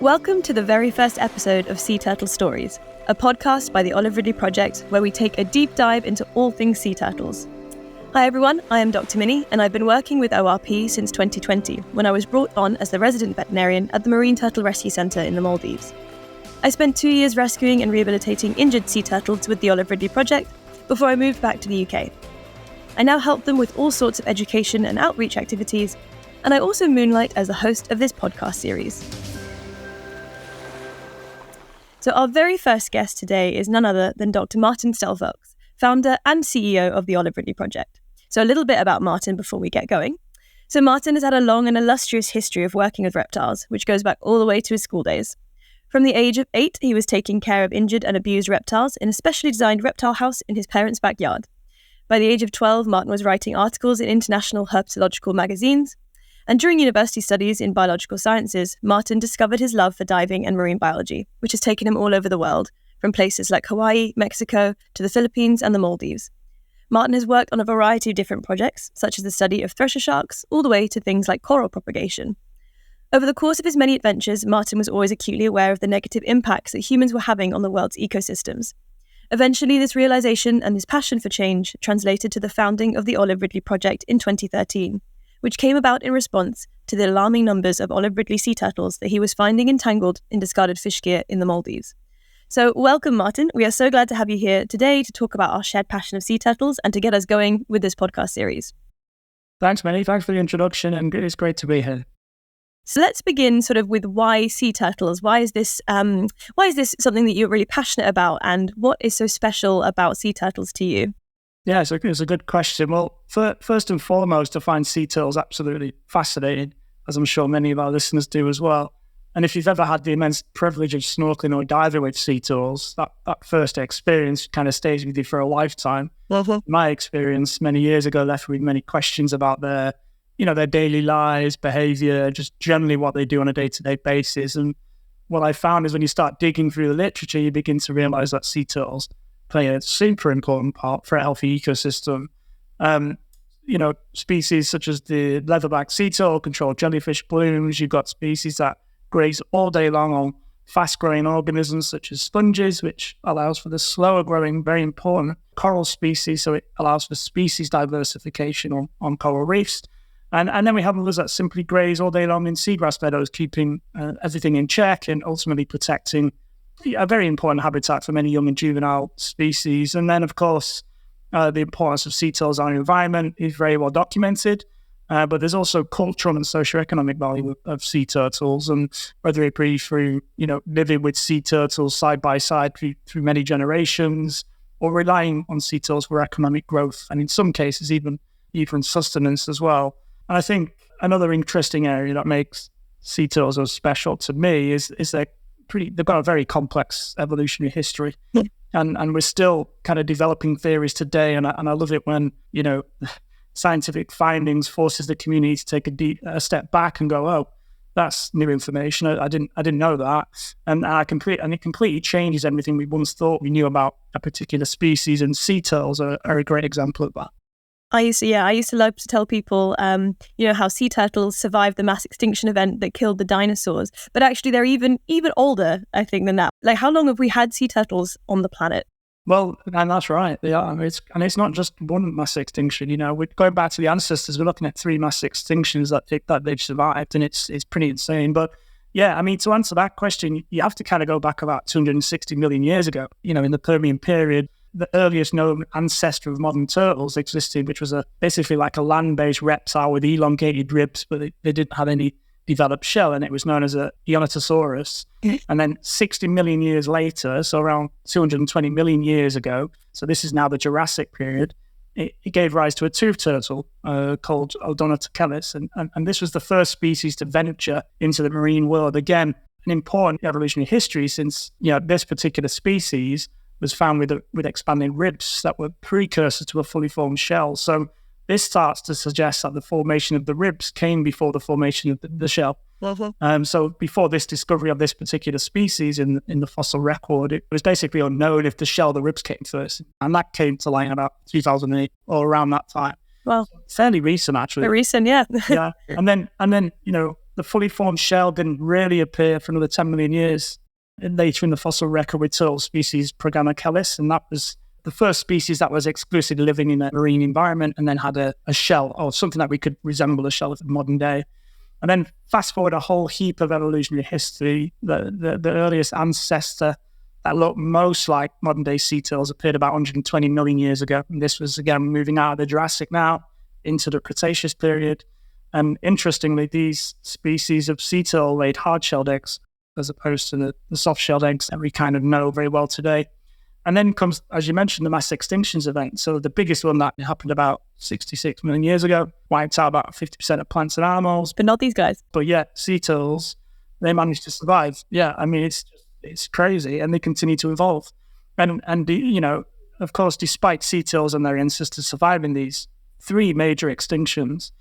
Welcome to the very first episode of Sea Turtle Stories, a podcast by the Olive Ridley Project where we take a deep dive into all things sea turtles. Hi everyone, I am Dr. Minnie and I've been working with ORP since 2020 when I was brought on as the resident veterinarian at the Marine Turtle Rescue Centre in the Maldives. I spent 2 years rescuing and rehabilitating injured sea turtles with the Olive Ridley Project before I moved back to the UK. I now help them with all sorts of education and outreach activities, and I also moonlight as the host of this podcast series. So our very first guest today is none other than Dr. Martin Stelfox, founder and CEO of the Olive Ridley Project. So a little bit about Martin before we get going. So Martin has had a long and illustrious history of working with reptiles, which goes back all the way to his school days. From the age of 8, he was taking care of injured and abused reptiles in a specially designed reptile house in his parents' backyard. By the age of 12, Martin was writing articles in international herpetological magazines. And during university studies in biological sciences, Martin discovered his love for diving and marine biology, which has taken him all over the world, from places like Hawaii, Mexico, to the Philippines and the Maldives. Martin has worked on a variety of different projects, such as the study of thresher sharks, all the way to things like coral propagation. Over the course of his many adventures, Martin was always acutely aware of the negative impacts that humans were having on the world's ecosystems. Eventually, this realization and his passion for change translated to the founding of the Olive Ridley Project in 2013. Which came about in response to the alarming numbers of Olive Ridley sea turtles that he was finding entangled in discarded fish gear in the Maldives. So welcome, Martin. We are so glad to have you here today to talk about our shared passion of sea turtles and to get us going with this podcast series. Thanks, Minnie. Thanks for the introduction, and it's great to be here. So let's begin sort of with why sea turtles. Why is this something that you're really passionate about, and what is so special about sea turtles to you? Yeah, it's a good question. Well, first and foremost, I find sea turtles absolutely fascinating, as I'm sure many of our listeners do as well. And if you've ever had the immense privilege of snorkeling or diving with sea turtles, that first experience kind of stays with you for a lifetime. Mm-hmm. My experience many years ago left me with many questions about their daily lives, behaviour, just generally what they do on a day-to-day basis. And what I found is when you start digging through the literature, you begin to realise that sea turtles play a super important part for a healthy ecosystem. Species such as the leatherback sea turtle control jellyfish blooms. You've got species that graze all day long on fast-growing organisms such as sponges, which allows for the slower growing, very important coral species. So it allows for species diversification on coral reefs. And then we have others that simply graze all day long in seagrass meadows, keeping everything in check and ultimately protecting a very important habitat for many young and juvenile species. And then, of course, the importance of sea turtles on our environment is very well documented. But there's also cultural and socioeconomic value of sea turtles, and whether it be through, living with sea turtles side by side through many generations, or relying on sea turtles for economic growth, and in some cases even sustenance as well. And I think another interesting area that makes sea turtles so special to me is they've got a very complex evolutionary history. Yeah. And we're still kind of developing theories today. And I love it when, scientific findings forces the community to take a step back and go, oh, that's new information. I didn't know that. And it completely changes everything we once thought we knew about a particular species. And sea turtles are a great example of that. I used to love to tell people, how sea turtles survived the mass extinction event that killed the dinosaurs. But actually, they're even older, I think, than that. Like, how long have we had sea turtles on the planet? Well, and that's right. They are. It's not just one mass extinction. We're going back to the ancestors. We're looking at 3 mass extinctions that they've survived, and it's pretty insane. But yeah, to answer that question, you have to kind of go back about 260 million years ago. In the Permian period. The earliest known ancestor of modern turtles existed, which was basically like a land-based reptile with elongated ribs, but they didn't have any developed shell, and it was known as a Eontosaurus. And then 60 million years later, so around 220 million years ago, so this is now the Jurassic period, it gave rise to a tooth turtle called Odontochelys, and this was the first species to venture into the marine world. Again, an important evolutionary history, since this particular species was found with expanding ribs that were precursors to a fully formed shell. So this starts to suggest that the formation of the ribs came before the formation of the shell. Mm-hmm. So before this discovery of this particular species in the fossil record, it was basically unknown if the shell, the ribs came first. And that came to light in about 2008 or around that time. Well, fairly recent, actually. Very recent, yeah. Yeah. And then, the fully formed shell didn't really appear for another 10 million years. And later in the fossil record, we turtle species Proganochelis, and that was the first species that was exclusively living in a marine environment and then had a shell, or something that we could resemble a shell of the modern day. And then fast forward a whole heap of evolutionary history, the earliest ancestor that looked most like modern day sea turtles appeared about 120 million years ago. And this was, again, moving out of the Jurassic now into the Cretaceous period. And interestingly, these species of sea turtle laid hard-shelled eggs as opposed to the soft-shelled eggs that we kind of know very well today. And then comes, as you mentioned, the mass extinctions event. So the biggest one that happened about 66 million years ago, wiped out about 50% of plants and animals. But not these guys. But yet, sea turtles, they managed to survive. Yeah, I mean, it's crazy, and they continue to evolve. And of course, despite sea turtles and their ancestors surviving these 3 major extinctions,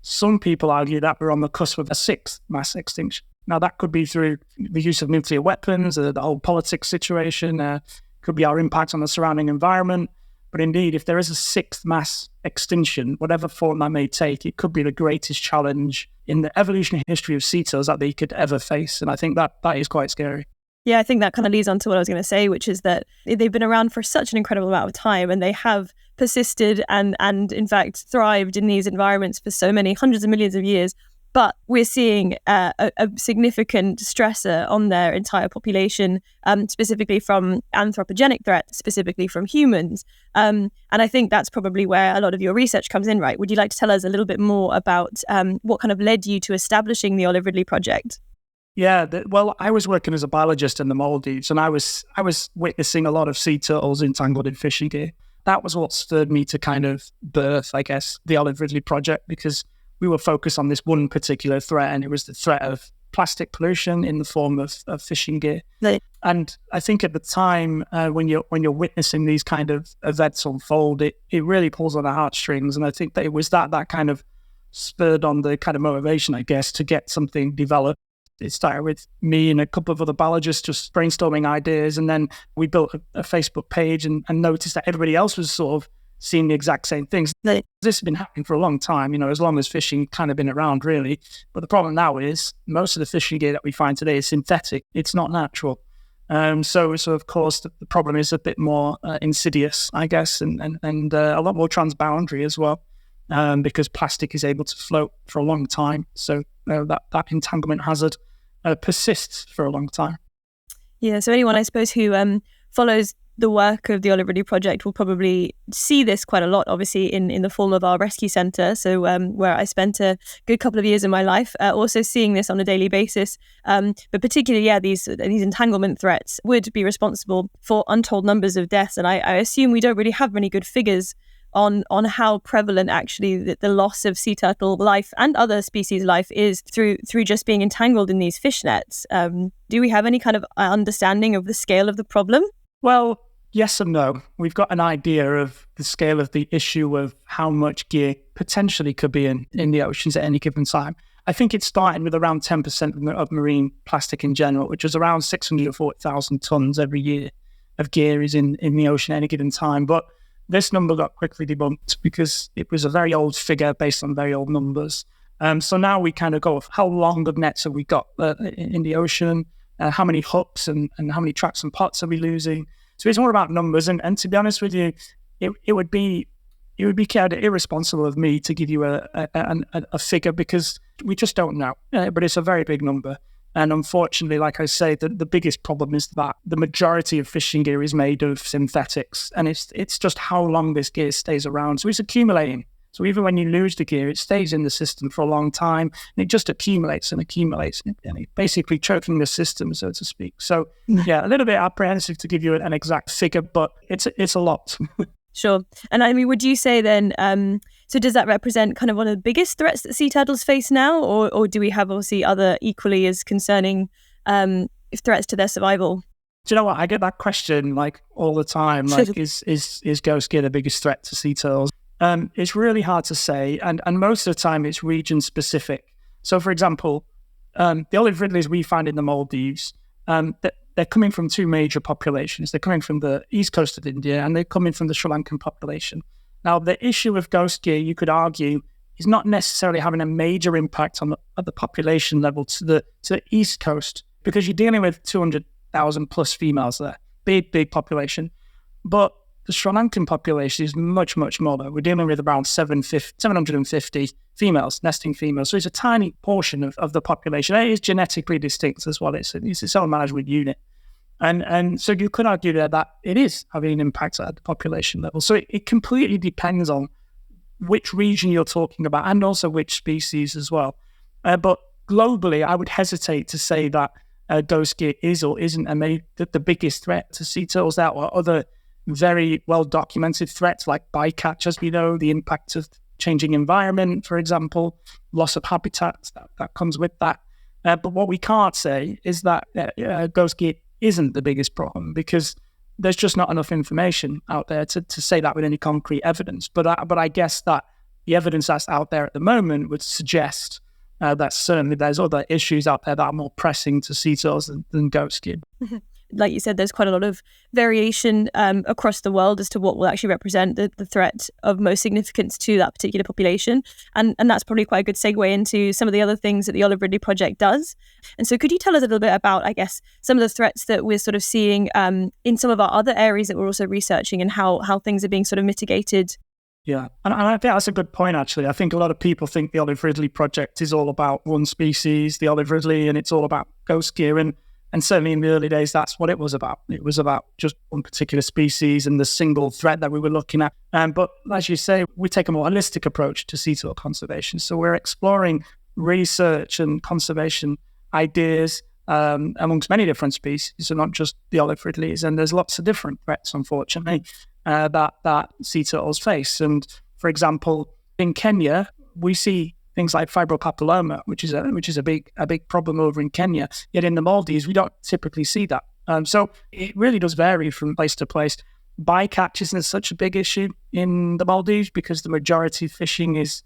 some people argue that we're on the cusp of a 6th mass extinction. Now, that could be through the use of nuclear weapons, the whole politics situation, could be our impact on the surrounding environment. But indeed, if there is a 6th mass extinction, whatever form that may take, it could be the greatest challenge in the evolutionary history of sea turtles that they could ever face. And I think that is quite scary. Yeah, I think that kind of leads on to what I was going to say, which is that they've been around for such an incredible amount of time, and they have persisted and in fact thrived in these environments for so many hundreds of millions of years. But we're seeing a significant stressor on their entire population, specifically from anthropogenic threats, specifically from humans. And I think that's probably where a lot of your research comes in, right? Would you like to tell us a little bit more about what kind of led you to establishing the Olive Ridley Project? Yeah, well, I was working as a biologist in the Maldives, and I was witnessing a lot of sea turtles entangled in fishing gear. That was what stirred me to kind of birth, I guess, the Olive Ridley Project, because we were focused on this one particular threat, and it was the threat of plastic pollution in the form of fishing gear. Right. And I think at the time, when you're witnessing these kind of events unfold, it really pulls on the heartstrings. And I think that it was that kind of spurred on the kind of motivation, I guess, to get something developed. It started with me and a couple of other biologists just brainstorming ideas, and then we built a Facebook page and noticed that everybody else was sort of seeing the exact same things. This has been happening for a long time, as long as fishing kind of been around, really. But the problem now is most of the fishing gear that we find today is synthetic. It's not natural. So of course, the problem is a bit more insidious, I guess, and a lot more transboundary as well, because plastic is able to float for a long time. So that entanglement hazard persists for a long time. Yeah, so anyone, I suppose, who follows the work of the Olive Ridley Project will probably see this quite a lot, obviously, in the form of our rescue centre. So where I spent a good couple of years in my life, also seeing this on a daily basis. But particularly, these entanglement threats would be responsible for untold numbers of deaths. And I assume we don't really have any good figures on how prevalent actually the loss of sea turtle life and other species life is through just being entangled in these fish nets. Do we have any kind of understanding of the scale of the problem? Well, yes and no. We've got an idea of the scale of the issue of how much gear potentially could be in the oceans at any given time. I think it's starting with around 10% of marine plastic in general, which is around 640,000 tons every year of gear is in the ocean at any given time. But this number got quickly debunked because it was a very old figure based on very old numbers. So now we kind of go, how long of nets have we got in the ocean? How many hooks and how many traps and pots are we losing? So it's more about numbers. And to be honest with you, it would be kind of irresponsible of me to give you a figure because we just don't know. But it's a very big number. And unfortunately, like I say, the biggest problem is that the majority of fishing gear is made of synthetics. And it's just how long this gear stays around. So it's accumulating. So even when you lose the gear, it stays in the system for a long time, and it just accumulates and accumulates, and it basically choking the system, so to speak. So yeah, a little bit apprehensive to give you an exact figure, but it's a lot. Sure. And I mean, would you say then, so does that represent kind of one of the biggest threats that sea turtles face now, or do we have obviously other equally as concerning threats to their survival? Do you know what? I get that question like all the time. Like, is ghost gear the biggest threat to sea turtles? It's really hard to say, and most of the time it's region specific. So, for example, the Olive Ridleys we find in the Maldives, they're coming from 2 major populations. They're coming from the east coast of India, and they're coming from the Sri Lankan population. Now, the issue of ghost gear, you could argue, is not necessarily having a major impact on at the population level to the East Coast, because you're dealing with 200,000 plus females there, big population. But the Sri Lankan population is much, much more. We're dealing with around 750 females, nesting females. So it's a tiny portion of the population. It is genetically distinct as well. It's its own management unit. And so you could argue that it is having an impact at the population level. So it completely depends on which region you're talking about and also which species as well. But globally, I would hesitate to say that ghost gear is or isn't the biggest threat to sea turtles. There are other very well-documented threats like bycatch, as we know, the impact of changing environment, for example, loss of habitats that comes with that. But what we can't say is that ghost gear isn't the biggest problem, because there's just not enough information out there to say that with any concrete evidence. But I guess that the evidence that's out there at the moment would suggest that certainly there's other issues out there that are more pressing to sea turtles than ghost gear. Like you said, there's quite a lot of variation across the world as to what will actually represent the threat of most significance to that particular population. And that's probably quite a good segue into some of the other things that the Olive Ridley Project does. And so could you tell us a little bit about, I guess, some of the threats that we're sort of seeing in some of our other areas that we're also researching, and how things are being sort of mitigated? Yeah, and I think that's a good point, actually. I think a lot of people think the Olive Ridley Project is all about one species, the Olive Ridley, and it's all about ghost gear. And certainly in the early days, that's what it was about. It was about just one particular species and the single threat that we were looking at. But as you say, we take a more holistic approach to sea turtle conservation. So we're exploring research and conservation ideas amongst many different species, so not just the Olive Ridleys. And there's lots of different threats, unfortunately, that sea turtles face. And for example, in Kenya, we see things like fibropapilloma, which is a big problem over in Kenya. Yet in the Maldives, we don't typically see that. So it really does vary from place to place. Bycatch isn't such a big issue in the Maldives because the majority of fishing is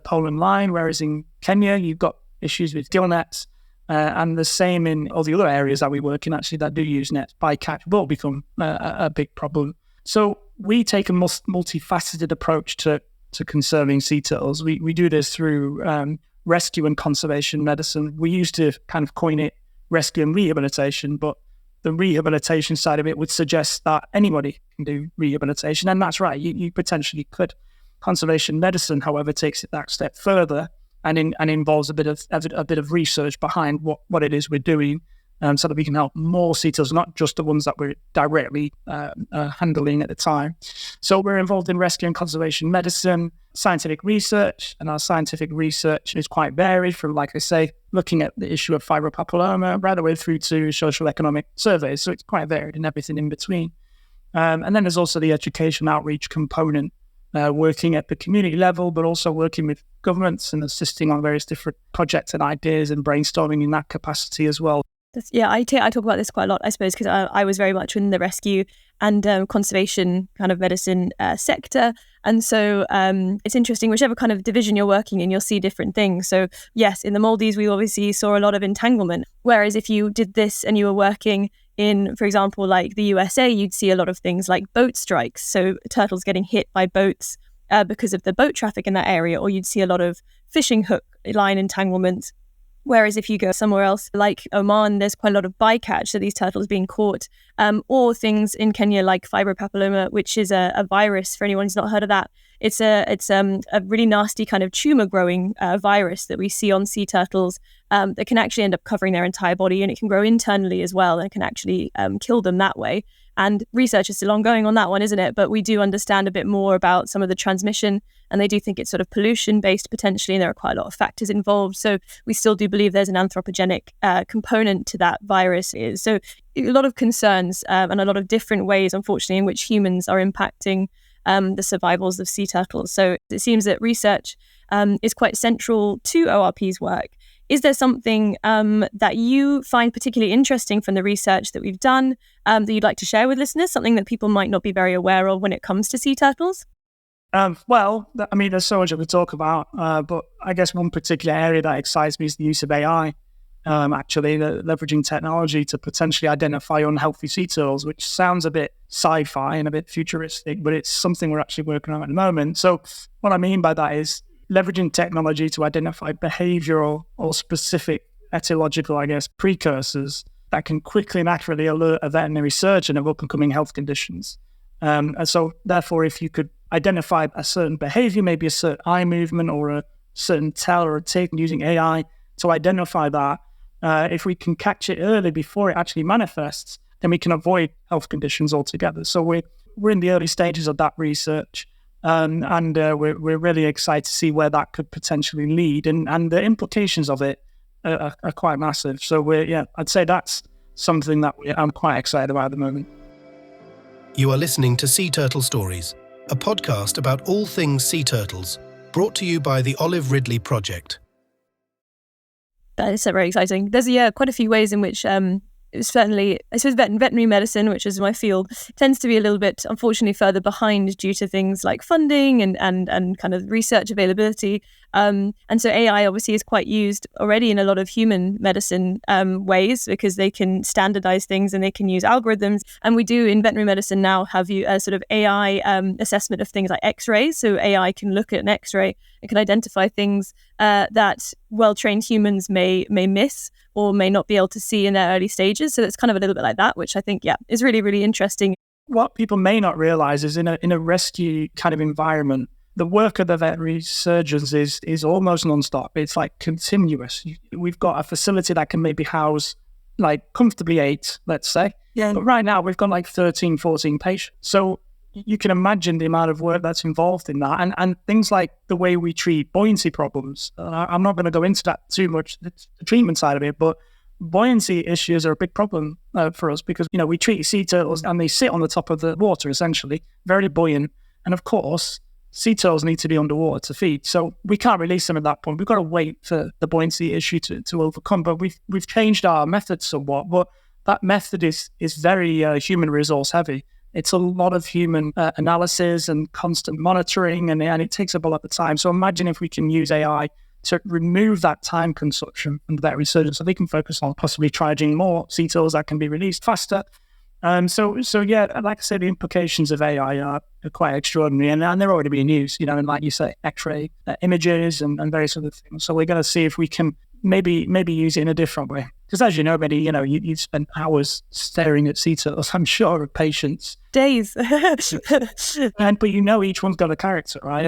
pole and line, whereas in Kenya you've got issues with gill nets, and the same in all the other areas that we work in actually that do use nets. Bycatch will become a big problem. So we take a multifaceted approach to conserving sea turtles. We do this through rescue and conservation medicine. We used to kind of coin it rescue and rehabilitation, but the rehabilitation side of it would suggest that anybody can do rehabilitation, and that's right, you potentially could. Conservation medicine, however, takes it that step further and involves a bit of research behind what it is we're doing, so that we can help more sea turtles, not just the ones that we're directly handling at the time. So we're involved in rescue and conservation medicine, scientific research, and our scientific research is quite varied from, like I say, looking at the issue of fibropapilloma right the way through to social economic surveys. So it's quite varied and everything in between. And then there's also the education outreach component, working at the community level, but also working with governments and assisting on various different projects and ideas and brainstorming in that capacity as well. I talk about this quite a lot, I suppose, because I was very much in the rescue and conservation kind of medicine sector. And so it's interesting, whichever kind of division you're working in, you'll see different things. So yes, in the Maldives, we obviously saw a lot of entanglement. Whereas if you did this and you were working in, for example, like the USA, you'd see a lot of things like boat strikes. So turtles getting hit by boats because of the boat traffic in that area, or you'd see a lot of fishing hook line entanglement. Whereas if you go somewhere else, like Oman, there's quite a lot of bycatch, so these turtles being caught, or things in Kenya like fibropapilloma, which is a virus, for anyone who's not heard of that. It's a really nasty kind of tumor-growing virus that we see on sea turtles that can actually end up covering their entire body, and it can grow internally as well, and can actually kill them that way. And research is still ongoing on that one, isn't it? But we do understand a bit more about some of the transmission, and they do think it's sort of pollution-based potentially, and there are quite a lot of factors involved. So we still do believe there's an anthropogenic component to that virus. So a lot of concerns and a lot of different ways, unfortunately, in which humans are impacting the survivals of sea turtles. So it seems that research is quite central to ORP's work. Is there something that you find particularly interesting from the research that we've done that you'd like to share with listeners, something that people might not be very aware of when it comes to sea turtles? There's so much that we talk about, but I guess one particular area that excites me is the use of AI, leveraging technology to potentially identify unhealthy sea turtles, which sounds a bit sci-fi and a bit futuristic, but it's something we're actually working on at the moment. So what I mean by that is leveraging technology to identify behavioral or specific etiological, precursors that can quickly and accurately alert a veterinary surgeon of up-and-coming health conditions. And so, therefore, if you could identify a certain behavior, maybe a certain eye movement or a certain tell or a tick, using AI to identify that, if we can catch it early before it actually manifests, then we can avoid health conditions altogether. So we're in the early stages of that research, and we're really excited to see where that could potentially lead, and the implications of it are quite massive. So I'd say that's something that I'm quite excited about at the moment. You are listening to Sea Turtle Stories, a podcast about all things sea turtles, brought to you by the Olive Ridley Project. That is very exciting. There's quite a few ways in which certainly, I suppose veterinary medicine, which is my field, tends to be a little bit, unfortunately, further behind due to things like funding and kind of research availability. And so AI obviously is quite used already in a lot of human medicine ways, because they can standardize things and they can use algorithms. And we do in veterinary medicine now have a sort of AI assessment of things like X-rays. So AI can look at an X-ray and can identify things that well-trained humans may miss or may not be able to see in their early stages. So it's kind of a little bit like that, which I think, is really, really interesting. What people may not realize is in a rescue kind of environment, the work of the veterinary surgeons is almost non-stop. It's like continuous. We've got a facility that can maybe house like comfortably 8, let's say. Yeah. But right now we've got like 13, 14 patients. So you can imagine the amount of work that's involved in that. And things like the way we treat buoyancy problems. I'm not going to go into that too much, the treatment side of it, but buoyancy issues are a big problem for us because, we treat sea turtles and they sit on the top of the water, essentially, very buoyant. And of course, sea turtles need to be underwater to feed. So we can't release them at that point. We've got to wait for the buoyancy issue to overcome. But we've changed our method somewhat. But that method is very human resource heavy. It's a lot of human analysis and constant monitoring, and it takes up a lot of time. So imagine if we can use AI to remove that time consumption from the veterinary surgeon so they can focus on possibly triaging more sea turtles that can be released faster. So like I said, the implications of AI are quite extraordinary, and they're already being used, and like you say, X-ray images and various other things. So we're going to see if we can maybe use it in a different way. Because as you know, Betty, you've spent hours staring at sea turtles, I'm sure, of patients. Days. But each one's got a character, right?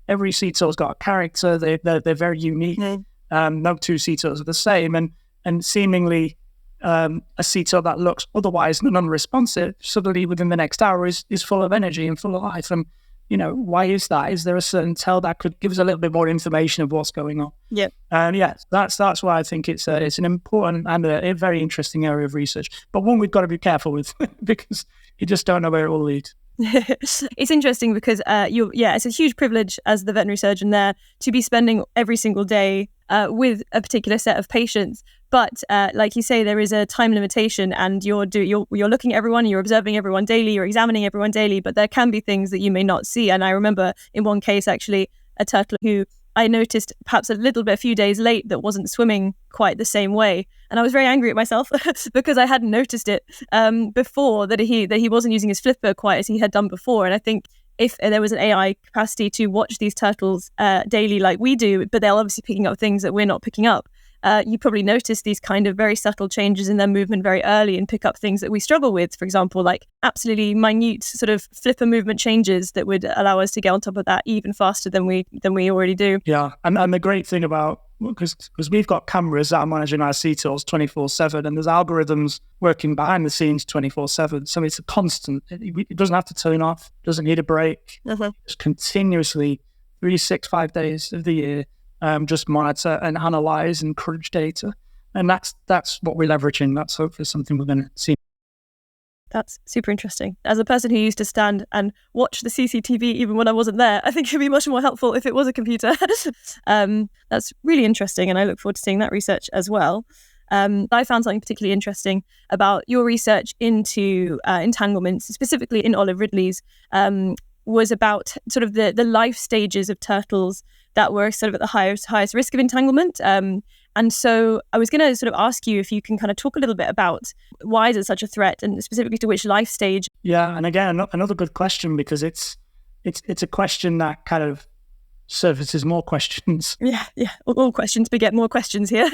Every sea turtle's got a character. They're very unique. Mm. No two sea turtles are the same, and seemingly a sea turtle that looks otherwise non-responsive suddenly within the next hour is full of energy and full of life. And why is that? Is there a certain tell that could give us a little bit more information of what's going on? Yeah. And that's why I think it's an important and a very interesting area of research, but one we've got to be careful with because you just don't know where it will lead. It's interesting because it's a huge privilege as the veterinary surgeon there to be spending every single day with a particular set of patients. But like you say, there is a time limitation, and you're looking at everyone, you're observing everyone daily, you're examining everyone daily. But there can be things that you may not see. And I remember in one case, actually, a turtle who I noticed perhaps a few days late that wasn't swimming quite the same way. And I was very angry at myself because I hadn't noticed it before, that he wasn't using his flipper quite as he had done before. And I think if there was an AI capacity to watch these turtles daily like we do, but they're obviously picking up things that we're not picking up, you probably notice these kind of very subtle changes in their movement very early and pick up things that we struggle with. For example, like absolutely minute sort of flipper movement changes that would allow us to get on top of that even faster than we already do. Yeah, and the great thing about, because we've got cameras that are managing our sea turtles 24/7, and there's algorithms working behind the scenes 24/7. So it's a constant. It doesn't have to turn off. Doesn't need a break. It's continuously 365 days of the year. Just monitor and analyze and crunch data. And that's what we're leveraging. That's hopefully something we're going to see. That's super interesting. As a person who used to stand and watch the CCTV even when I wasn't there, I think it'd be much more helpful if it was a computer. That's really interesting, and I look forward to seeing that research as well. I found something particularly interesting about your research into entanglements, specifically in Olive Ridley's, was about sort of the life stages of turtles that were sort of at the highest risk of entanglement. And so I was going to sort of ask you if you can kind of talk a little bit about why is it such a threat, and specifically to which life stage? Yeah, and again, another good question, because it's a question that kind of surfaces more questions. Yeah. All questions beget more questions here.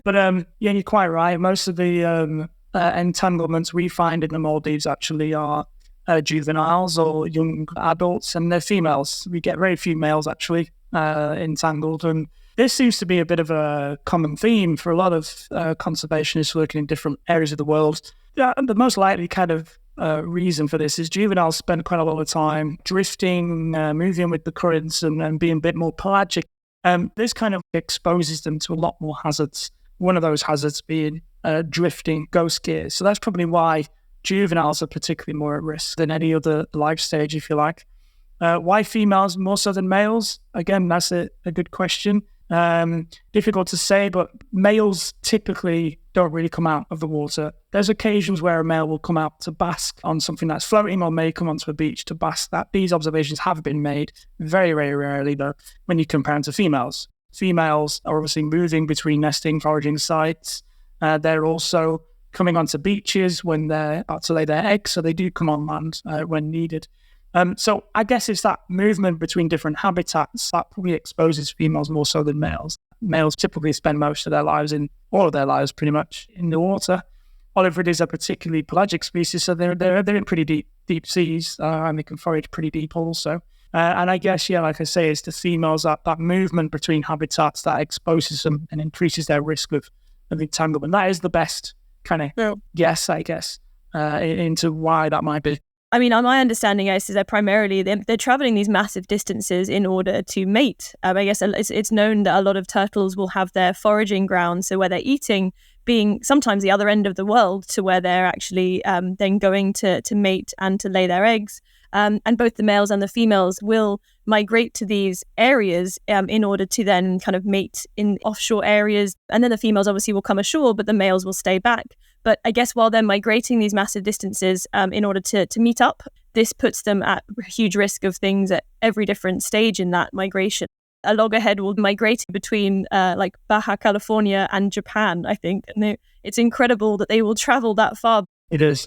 But yeah, you're quite right. Most of the entanglements we find in the Maldives actually are juveniles or young adults, and they're females. We get very few males actually entangled, and this seems to be a bit of a common theme for a lot of conservationists working in different areas of the world. Yeah, and the most likely kind of reason for this is juveniles spend quite a lot of time drifting, moving with the currents, and being a bit more pelagic. This kind of exposes them to a lot more hazards. One of those hazards being drifting ghost gear. So that's probably why juveniles are particularly more at risk than any other life stage, if you like. Why females more so than males? Again, that's a good question. Difficult to say, but males typically don't really come out of the water. There's occasions where a male will come out to bask on something that's floating, or may come onto a beach to bask. That these observations have been made very, very rarely, though, when you compare them to females. Females are obviously moving between nesting, foraging sites. They're also coming onto beaches when they're about to lay their eggs, so they do come on land when needed. So I guess it's that movement between different habitats that probably exposes females more so than males. Males typically spend most of their lives, all of their lives pretty much, in the water. Olive ridleys are particularly pelagic species, so they're in pretty deep seas, and they can forage pretty deep also. And I guess, yeah, like I say, it's the females, that movement between habitats that exposes them and increases their risk of entanglement. That is the best kind of guess, I guess, into why that might be. I mean, my understanding is that primarily they're traveling these massive distances in order to mate. I guess it's known that a lot of turtles will have their foraging grounds, so where they're eating, being sometimes the other end of the world to where they're actually then going to mate and to lay their eggs. And both the males and the females will migrate to these areas in order to then kind of mate in offshore areas. And then the females obviously will come ashore, but the males will stay back. But I guess while they're migrating these massive distances in order to meet up, this puts them at huge risk of things at every different stage in that migration. A loggerhead will migrate between like Baja California and Japan, I think. And it's incredible that they will travel that far. It is.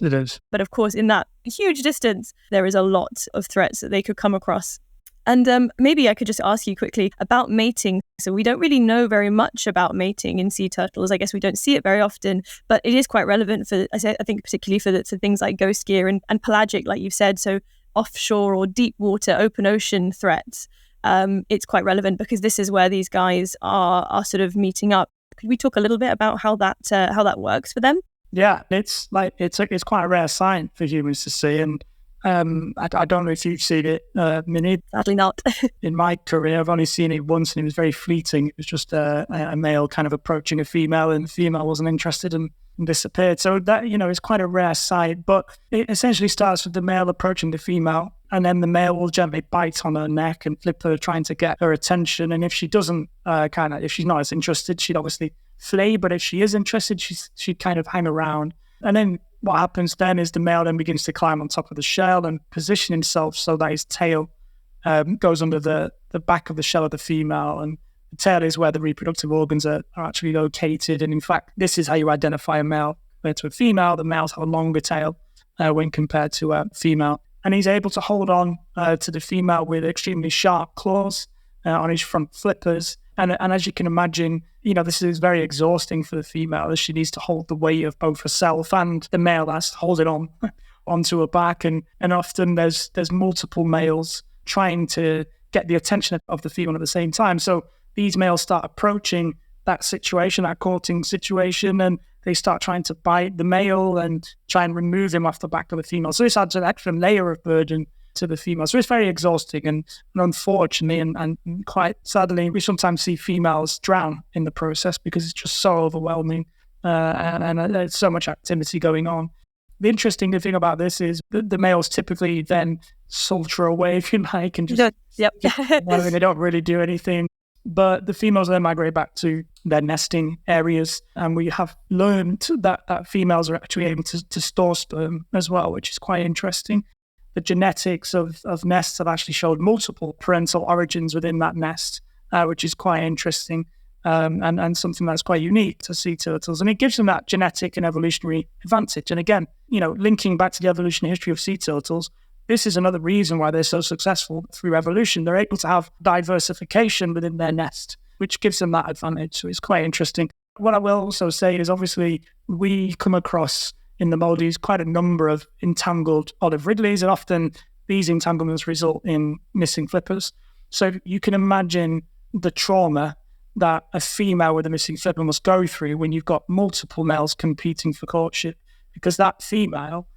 But of course, in that huge distance, there is a lot of threats that they could come across. And maybe I could just ask you quickly about mating. So we don't really know very much about mating in sea turtles. I guess we don't see it very often, but it is quite relevant for, I think, particularly for things like ghost gear and pelagic, like you've said. So offshore or deep water, open ocean threats. It's quite relevant because this is where these guys are sort of meeting up. Could we talk a little bit about how that works for them? Yeah, it's quite a rare sight for humans to see, and I don't know if you've seen it, Minnie. Sadly not. In my career, I've only seen it once, and it was very fleeting. It was just a male kind of approaching a female, and the female wasn't interested and disappeared. So that, it's quite a rare sight, but it essentially starts with the male approaching the female, and then the male will gently bite on her neck and flip her, trying to get her attention. And if she doesn't, if she's not as interested, she'd obviously flee. But if she is interested, she'd kind of hang around. And then what happens then is the male then begins to climb on top of the shell and position himself so that his tail goes under the back of the shell of the female. And the tail is where the reproductive organs are actually located. And in fact, this is how you identify a male compared to a female. The males have a longer tail when compared to a female. And he's able to hold on to the female with extremely sharp claws on his front flippers. And as you can imagine, this is very exhausting for the female, as she needs to hold the weight of both herself and the male that's holding on onto her back. And often there's multiple males trying to get the attention of the female at the same time. So these males start approaching that situation, that courting situation, and they start trying to bite the male and try and remove him off the back of the female. So this adds an extra layer of burden to the female. So it's very exhausting, and unfortunately and quite sadly, we sometimes see females drown in the process because it's just so overwhelming and there's so much activity going on. The interesting thing about this is the males typically then saunter away, if you like, and just they don't really do anything. But the females then migrate back to their nesting areas, and we have learned that females are actually able to store sperm as well, which is quite interesting. The genetics of nests have actually showed multiple parental origins within that nest, which is quite interesting and something that's quite unique to sea turtles. And it gives them that genetic and evolutionary advantage. And again, linking back to the evolutionary history of sea turtles, this is another reason why they're so successful through evolution. They're able to have diversification within their nest, which gives them that advantage. So it's quite interesting. What I will also say is obviously we come across in the moldies quite a number of entangled Olive Ridleys, and often these entanglements result in missing flippers. So you can imagine the trauma that a female with a missing flipper must go through when you've got multiple males competing for courtship, because that female,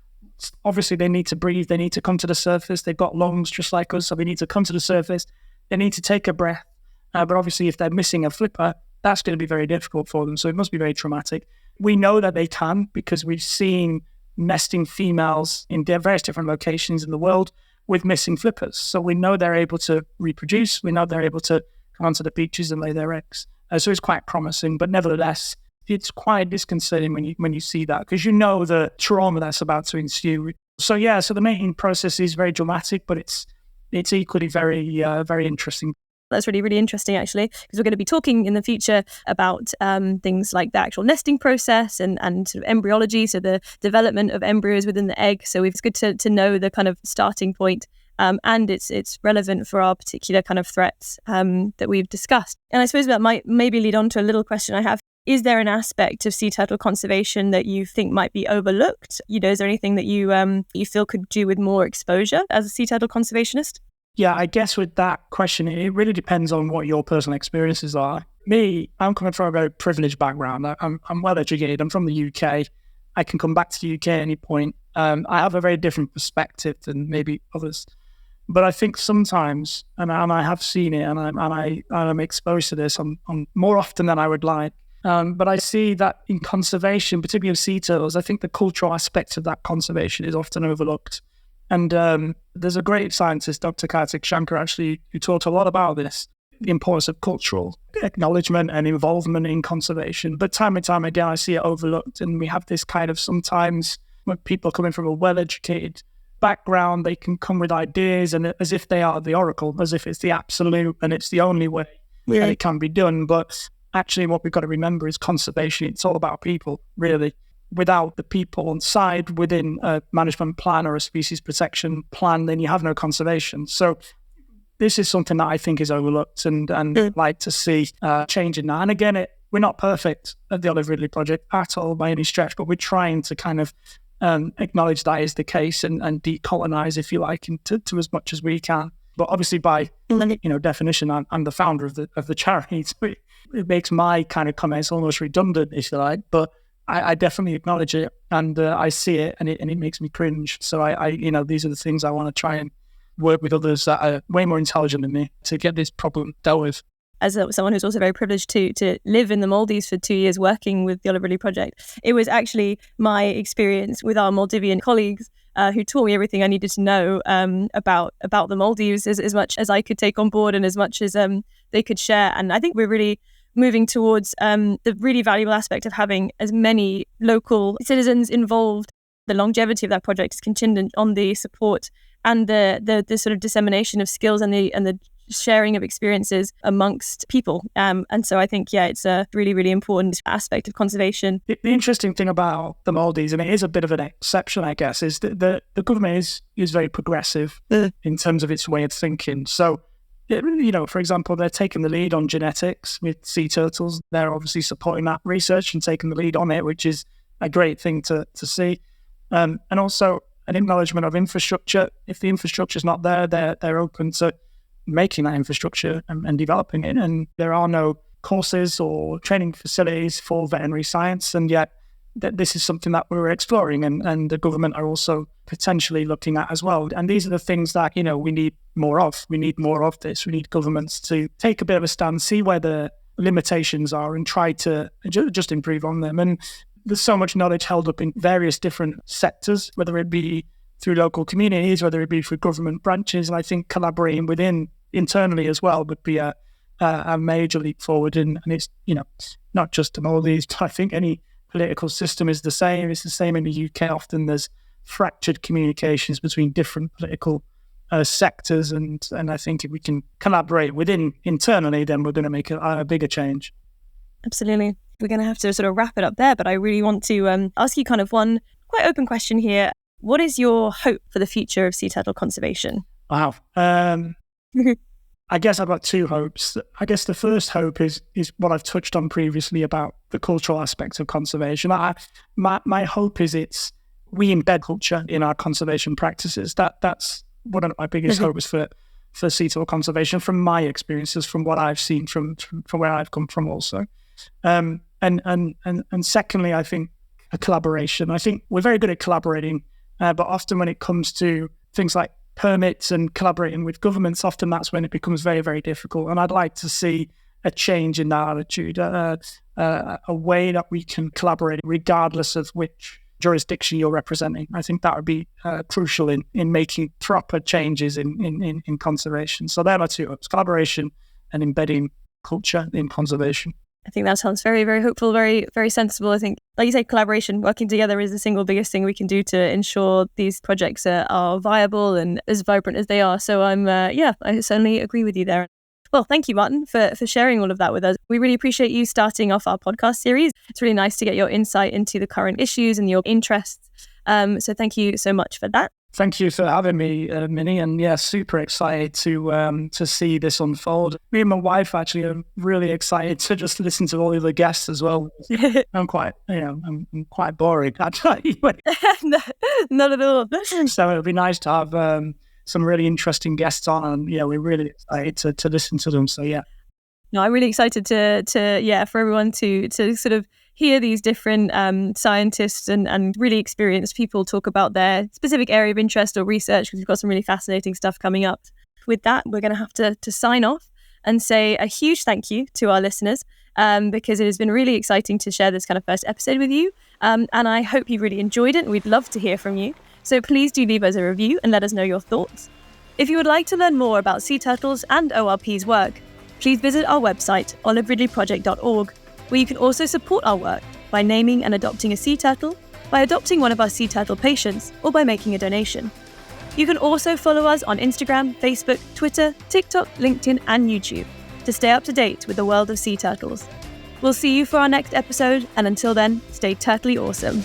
obviously they need to breathe, they need to come to the surface, they've got lungs just like us, so they need to come to the surface, they need to take a breath, but obviously if they're missing a flipper, that's going to be very difficult for them, so it must be very traumatic. We know that they can because we've seen nesting females in various different locations in the world with missing flippers, so we know they're able to reproduce, we know they're able to come onto the beaches and lay their eggs, so it's quite promising, but nevertheless, it's quite disconcerting when you see that, because you know the trauma that's about to ensue. So the mating process is very dramatic, but it's equally very very interesting. That's really, really interesting, actually, because we're going to be talking in the future about things like the actual nesting process and sort of embryology, so the development of embryos within the egg. So it's good to know the kind of starting point, and it's relevant for our particular kind of threats that we've discussed. And I suppose that might maybe lead on to a little question I have. Is there an aspect of sea turtle conservation that you think might be overlooked? Is there anything that you feel could do with more exposure as a sea turtle conservationist? Yeah, I guess with that question, it really depends on what your personal experiences are. Me, I'm coming from a very privileged background. I'm well educated. I'm from the UK. I can come back to the UK at any point. I have a very different perspective than maybe others. But I think sometimes, and I have seen it, and I'm exposed to this on more often than I would like. But I see that in conservation, particularly of sea turtles, I think the cultural aspect of that conservation is often overlooked. And there's a great scientist, Dr. Kartik Shankar, actually, who taught a lot about this, the importance of cultural acknowledgement and involvement in conservation. But time and time again, I see it overlooked. And we have this kind of sometimes when people coming from a well-educated background, they can come with ideas and as if they are the oracle, as if it's the absolute and it's the only way that it can be done. But actually, what we've got to remember is conservation. It's all about people, really. Without the people on side within a management plan or a species protection plan, then you have no conservation. So this is something that I think is overlooked and like to see change in that. And again, we're not perfect at the Olive Ridley Project at all by any stretch, but we're trying to kind of acknowledge that is the case and decolonize, if you like, to as much as we can. But obviously, by definition, I'm the founder of the charity. So it makes my kind of comments almost redundant, if you like. But I definitely acknowledge it, and I see it, and it makes me cringe. So I these are the things I want to try and work with others that are way more intelligent than me to get this problem dealt with. As someone who's also very privileged to live in the Maldives for 2 years working with the Olive Ridley Project, it was actually my experience with our Maldivian colleagues who taught me everything I needed to know about the Maldives, as much as I could take on board and as much as they could share. And I think we're really moving towards the really valuable aspect of having as many local citizens involved. The longevity of that project is contingent on the support and the sort of dissemination of skills and the sharing of experiences amongst people. And so I think, it's a really, really important aspect of conservation. The interesting thing about the Maldives, and it is a bit of an exception, I guess, is that the government is very progressive in terms of its way of thinking. So, for example, they're taking the lead on genetics with sea turtles. They're obviously supporting that research and taking the lead on it, which is a great thing to see. And also an acknowledgement of infrastructure. If the infrastructure is not there, they're open to making that infrastructure and developing it. And there are no courses or training facilities for veterinary science, and yet this is something that we're exploring and the government are also potentially looking at as well. And these are the things that, we need more of. We need more of this. We need governments to take a bit of a stand, see where the limitations are and try to just improve on them. And there's so much knowledge held up in various different sectors, whether it be through local communities, whether it be through government branches. And I think collaborating internally as well would be a major leap forward. And it's, not just the Maldives, but I think any political system is the same. It's the same in the UK. Often there's fractured communications between different political sectors. And I think if we can collaborate internally, then we're going to make a bigger change. Absolutely. We're going to have to sort of wrap it up there, but I really want to ask you kind of one quite open question here. What is your hope for the future of sea turtle conservation? Wow. I guess I've got two hopes. I guess the first hope is what I've touched on previously about the cultural aspects of conservation. My hope is we embed culture in our conservation practices. That's one of my biggest hopes for sea turtle conservation, from my experiences, from what I've seen, from where I've come from also. And secondly, I think a collaboration. I think we're very good at collaborating, but often when it comes to things like permits and collaborating with governments, often that's when it becomes very, very difficult. And I'd like to see a change in that attitude, a way that we can collaborate regardless of which jurisdiction you're representing. I think that would be crucial in making proper changes in conservation. So there are two hopes: collaboration and embedding culture in conservation. I think that sounds very, very hopeful, very, very sensible. I think, like you say, collaboration, working together is the single biggest thing we can do to ensure these projects are viable and as vibrant as they are. So I certainly agree with you there. Well, thank you, Martin, for sharing all of that with us. We really appreciate you starting off our podcast series. It's really nice to get your insight into the current issues and your interests. So thank you so much for that. Thank you for having me, Minnie. And yeah, super excited to see this unfold. Me and my wife actually are really excited to just listen to all the other guests as well. I'm quite boring, actually. No, not at all. So it'll be nice to have some really interesting guests on, and we're really excited to listen to them. So yeah. No, I'm really excited for everyone to sort of hear these different scientists and really experienced people talk about their specific area of interest or research, because we've got some really fascinating stuff coming up. With that, we're going to have to sign off and say a huge thank you to our listeners, because it has been really exciting to share this kind of first episode with you. And I hope you really enjoyed it. We'd love to hear from you. So please do leave us a review and let us know your thoughts. If you would like to learn more about sea turtles and ORP's work, please visit our website, oliveridleyproject.org, where you can also support our work by naming and adopting a sea turtle, by adopting one of our sea turtle patients, or by making a donation. You can also follow us on Instagram, Facebook, Twitter, TikTok, LinkedIn, and YouTube to stay up to date with the world of sea turtles. We'll see you for our next episode, and until then, stay turtly awesome.